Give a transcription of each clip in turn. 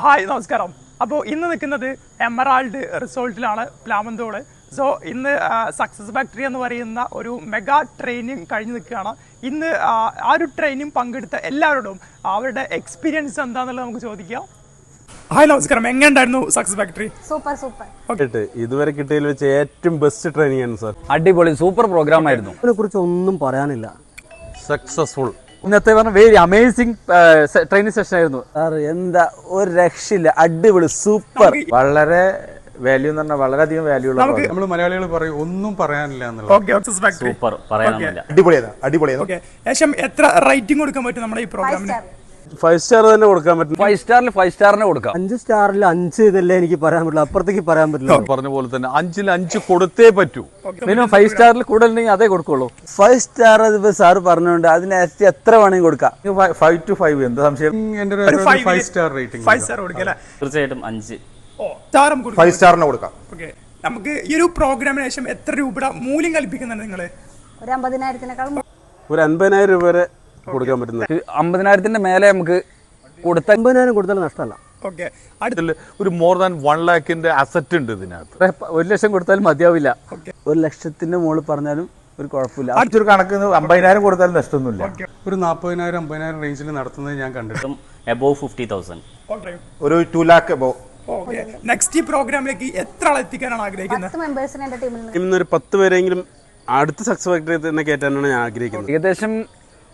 Hi നമസ്കാരം. അപ്പോൾ ഇന്ന് നിൽക്കുന്നത് എമറാൾഡ് റിസോർട്ടിലാണ്, പ്ലാമന്തോള്. സോ ഇന്ന് സക്സസ് ഫാക്ടറി എന്ന് പറയുന്ന ഒരു മെഗാ ട്രെയിനിങ് കഴിഞ്ഞ് നിൽക്കുകയാണ്. ഇന്ന് ആ ഒരു ട്രെയിനിങ് പങ്കെടുത്ത എല്ലാവരോടും അവരുടെ എക്സ്പീരിയൻസ് എന്താണെന്നുള്ളത് നമുക്ക് ചോദിക്കാം. ഹായ് നമസ്കാരം, എങ്ങനെയുണ്ടായിരുന്നു സക്സസ് ഫാക്ടറി? സൂപ്പർ. ഇതുവരെ കിട്ടിയതിൽ വെച്ച് ഏറ്റവും ബെസ്റ്റ് ട്രെയിനിങ് ആണ് സാർ. അടിപൊളി സൂപ്പർ പ്രോഗ്രാം ആയിരുന്നു. ഇതിനെ കുറിച്ച് ഒന്നും പറയാനില്ല. സക്സസ്ഫുൾ. ഇന്നത്തെ പറഞ്ഞ വെരി അമേസിംഗ് ട്രെയിനിങ് സെഷൻ ആയിരുന്നു സാർ. എന്താ ഒരു രക്ഷയില്ല, അടിപൊളി സൂപ്പർ. വളരെ വാല്യൂ എന്ന് പറഞ്ഞാൽ വളരെയധികം വാല്യൂ ഉള്ള നമ്മൾ മലയാളികൾ പറയും ഒന്നും പറയാനില്ല എന്നുള്ളത്. സൂപ്പർ, പറയാനൊന്നുമില്ല. അടിപൊളിയാണ്. ശേഷം എത്ര റേറ്റിംഗ് കൊടുക്കാൻ പറ്റും നമ്മുടെ ഈ പ്രോഗ്രാമിന്? 5 സ്റ്റാർ തന്നെ കൊടുക്കാൻ പറ്റും. 5 സ്റ്റാറിൽ 5 സ്റ്റാറിനെ കൊടുക്കാം. 5 സ്റ്റാറിൽ 5 ഇതല്ലേ എനിക്ക് പറയാൻ പറ്റില്ല, അപ്പുറത്തേക്ക് പറയാൻ പറ്റില്ല. പറഞ്ഞ പോലെ തന്നെ 5-ൽ 5 കൊടുത്തേ പറ്റൂ. മിനിമം 5 സ്റ്റാറിൽ കൂടുതലുണ്ടെങ്കിൽ അതേ കൊടുക്കുള്ളൂ. 5 സ്റ്റാർ അതിപ്പോ സാറ് പറഞ്ഞുകൊണ്ട് അതിന് എത്ര വേണമെങ്കിൽ കൊടുക്കാം. 5 to 5 എന്താ സംശയം? എന്റെ ഒരു 5 സ്റ്റാർ റേറ്റിംഗ്. 5 സ്റ്റാർ കൊടുക്കല്ലേ? തീർച്ചയായിട്ടും 5. 5 സ്റ്റാറിന് കൊടുക്കാം. ഓക്കെ, നമുക്ക് ഈ ഒരു പ്രോഗ്രാമിന് ശേഷം എത്ര രൂപയുടെ മൂല്യം കൽപ്പിക്കുന്നുണ്ട് നിങ്ങള്? ഒരു 50,000-നേക്കാൾ ഒരു 50,000 രൂപ വരെ കൊടുക്കാൻ പറ്റുന്നത്. 50,000-ന്റെ മേലെ നമുക്ക് കൊടുത്ത 50,000 കൊടുത്താൽ നഷ്ടമല്ല. ഓക്കെ, ഒരു മോർ ദാൻ 1 lakhന്റെ അസറ്റ് ഉണ്ട് ഇതിനകത്ത്. 1 ലക്ഷം കൊടുത്താലും മതിയാവില്ല. 1 ലക്ഷത്തിന്റെ മുകളിൽ പറഞ്ഞാലും ഒരു കുഴപ്പമില്ല. അടുത്തൊരു കണക്ക് 50,000 കൊടുത്താലും നഷ്ടമൊന്നുമില്ല. ഒരു 40,000-50,000 റേഞ്ചിൽ നടത്തുന്നത് ഞാൻ കണ്ടിട്ടും എബോവ് 50,000. ഒരു 2 lakh above. ഓക്കെ, നെക്സ്റ്റ് ഈ പ്രോഗ്രാമിലേക്ക് എത്ര ആൾ എത്തിക്കാനാണ് ആഗ്രഹിക്കുന്നത്? 10 മെമ്പേഴ്സിന് എന്റെ ടീമിൽ നിന്ന് ഇന്നൊരു 10 പേരെങ്കിലും അടുത്ത സക്സസ് ഫാക്ടറി തന്നെ കയറ്റാനാണ് ഞാൻ ആഗ്രഹിക്കുന്നത്. ഏകദേശം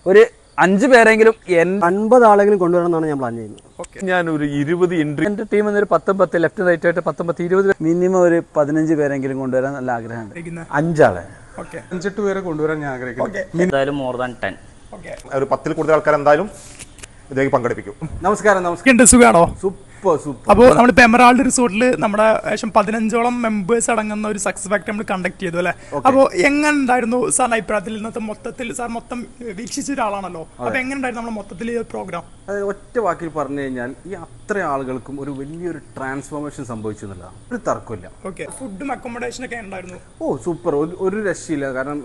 ഒരു 5 പേരെങ്കിലും 50 ആളെങ്കിലും കൊണ്ടുവരണമെന്നാണ് ഞാൻ പ്ലാൻ ചെയ്യുന്നത്. ഞാൻ ഒരു 20 എൻട്രി എന്റെ ടീമിൽ നിന്ന് ഒരു 10 ലെഫ്റ്റ് റൈറ്റ് ആയിട്ട് 19-20 മിനിമം ഒരു 15 പേരെങ്കിലും കൊണ്ടുവരാൻ നല്ല ആഗ്രഹമുണ്ട്. 5 ആളെ 5-8 പേരെ കൊണ്ടുവരാൻ ഞാൻ ആഗ്രഹിക്കുന്നു. എന്തായാലും മോർ ദാൻ 10. ഒരു 10-ൽ കൂടുതൽ ആൾക്കാർ എന്തായാലും ഇതിലേക്ക് പങ്കെടുപ്പിക്കും. നമസ്കാരം. സുഖാണോ? സൂപ്പർ. അപ്പോൾ നമ്മളിപ്പോൾ എമറാൾഡ് റിസോർട്ടിൽ നമ്മുടെ ഏകദേശം 15ഓളം മെമ്പേഴ്സ് അടങ്ങുന്ന ഒരു സക്സസ് ഫാക്ടറി നമ്മൾ കണ്ടക്ട് ചെയ്തു അല്ലേ? അപ്പോൾ എങ്ങനെ ഉണ്ടായിരുന്നു സാറിന്റെ അഭിപ്രായത്തിൽ? ഇന്നത്തെ മൊത്തത്തിൽ സാർ മൊത്തം വീക്ഷിച്ച ഒരാളാണല്ലോ, അപ്പോൾ എങ്ങനെ ഉണ്ടായിരുന്നു നമ്മുടെ മൊത്തത്തിൽ ഈ പ്രോഗ്രാം? ഒറ്റ വാക്കിൽ പറഞ്ഞു കഴിഞ്ഞാൽ ഈ അത്ര ആളുകൾക്കും ഒരു വലിയൊരു ട്രാൻസ്ഫോർമേഷൻ സംഭവിച്ചു എന്നുള്ളതാണ്, ഒരു തർക്കമില്ല. ഓക്കെ, ഫുഡും അക്കോമഡേഷൻ ഒക്കെ ഉണ്ടായിരുന്നു? സൂപ്പർ. ഒരു രക്ഷയില്ല. കാരണം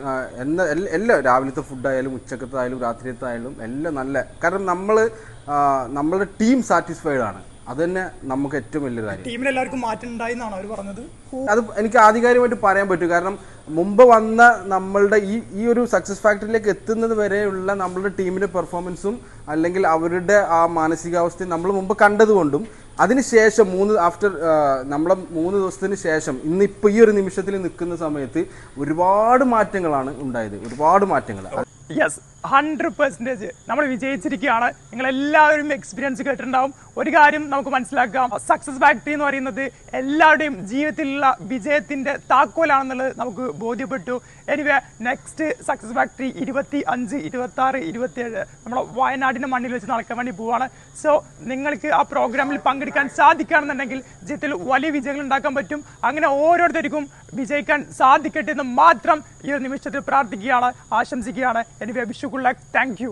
എല്ലാ രാവിലത്തെ ഫുഡായാലും ഉച്ചക്കത്തായാലും രാത്രിയത്തായാലും എല്ലാം നല്ല. കാരണം നമ്മളുടെ ടീം സാറ്റിസ്ഫൈഡ് ആണ്. അത് തന്നെ നമുക്ക് ഏറ്റവും വലിയ കാര്യം. ടീമിൽ എല്ലാവർക്കും മാറ്റം ഉണ്ടായി എന്നാണ് അവർ പറഞ്ഞത്. അത് എനിക്ക് ആധികാരികമായിട്ട് പറയാൻ പറ്റും. കാരണം മുമ്പ് വന്ന നമ്മളുടെ ഈ ഒരു സക്സസ് ഫാക്ടറിയിലേക്ക് എത്തുന്നത് വരെയുള്ള നമ്മളുടെ ടീമിന്റെ പെർഫോമൻസും അല്ലെങ്കിൽ അവരുടെ ആ മാനസികാവസ്ഥയും നമ്മൾ മുമ്പ് കണ്ടതുകൊണ്ടും അതിനുശേഷം നമ്മളെ 3 ദിവസത്തിന് ശേഷം ഇന്നിപ്പോൾ ഈ ഒരു നിമിഷത്തിൽ നിൽക്കുന്ന സമയത്ത് ഒരുപാട് മാറ്റങ്ങളാണ് ഉണ്ടായത്. ഒരുപാട് മാറ്റങ്ങൾ. യെസ്, 100% നമ്മൾ വിജയിച്ചിരിക്കുകയാണ്. നിങ്ങളെല്ലാവരും എക്സ്പീരിയൻസ് കേട്ടിട്ടുണ്ടാവും. ഒരു കാര്യം നമുക്ക് മനസ്സിലാക്കാം, സക്സസ് ഫാക്ടറി എന്ന് പറയുന്നത് എല്ലാവരുടെയും ജീവിതത്തിലുള്ള വിജയത്തിന്റെ താക്കോലാണെന്നുള്ളത് നമുക്ക് ബോധ്യപ്പെട്ടു. എനിവേ, നെക്സ്റ്റ് സക്സസ് ഫാക്ടറി 25, 26, 27 നമ്മുടെ വയനാടിന്റെ മണ്ണിൽ വെച്ച് നടക്കാൻ വേണ്ടി പോവാണ്. സോ നിങ്ങൾക്ക് ആ പ്രോഗ്രാമിൽ പങ്കെടുക്കാൻ സാധിക്കുകയാണെന്നുണ്ടെങ്കിൽ ജീവിതത്തിൽ വലിയ വിജയങ്ങൾ ഉണ്ടാക്കാൻ പറ്റും. അങ്ങനെ ഓരോരുത്തർക്കും വിജയിക്കാൻ സാധിക്കട്ടെ എന്ന് മാത്രം ഈ ഒരു നിമിഷത്തിൽ പ്രാർത്ഥിക്കുകയാണ്, ആശംസിക്കുകയാണ്. Anyway, wish you good luck. Thank you.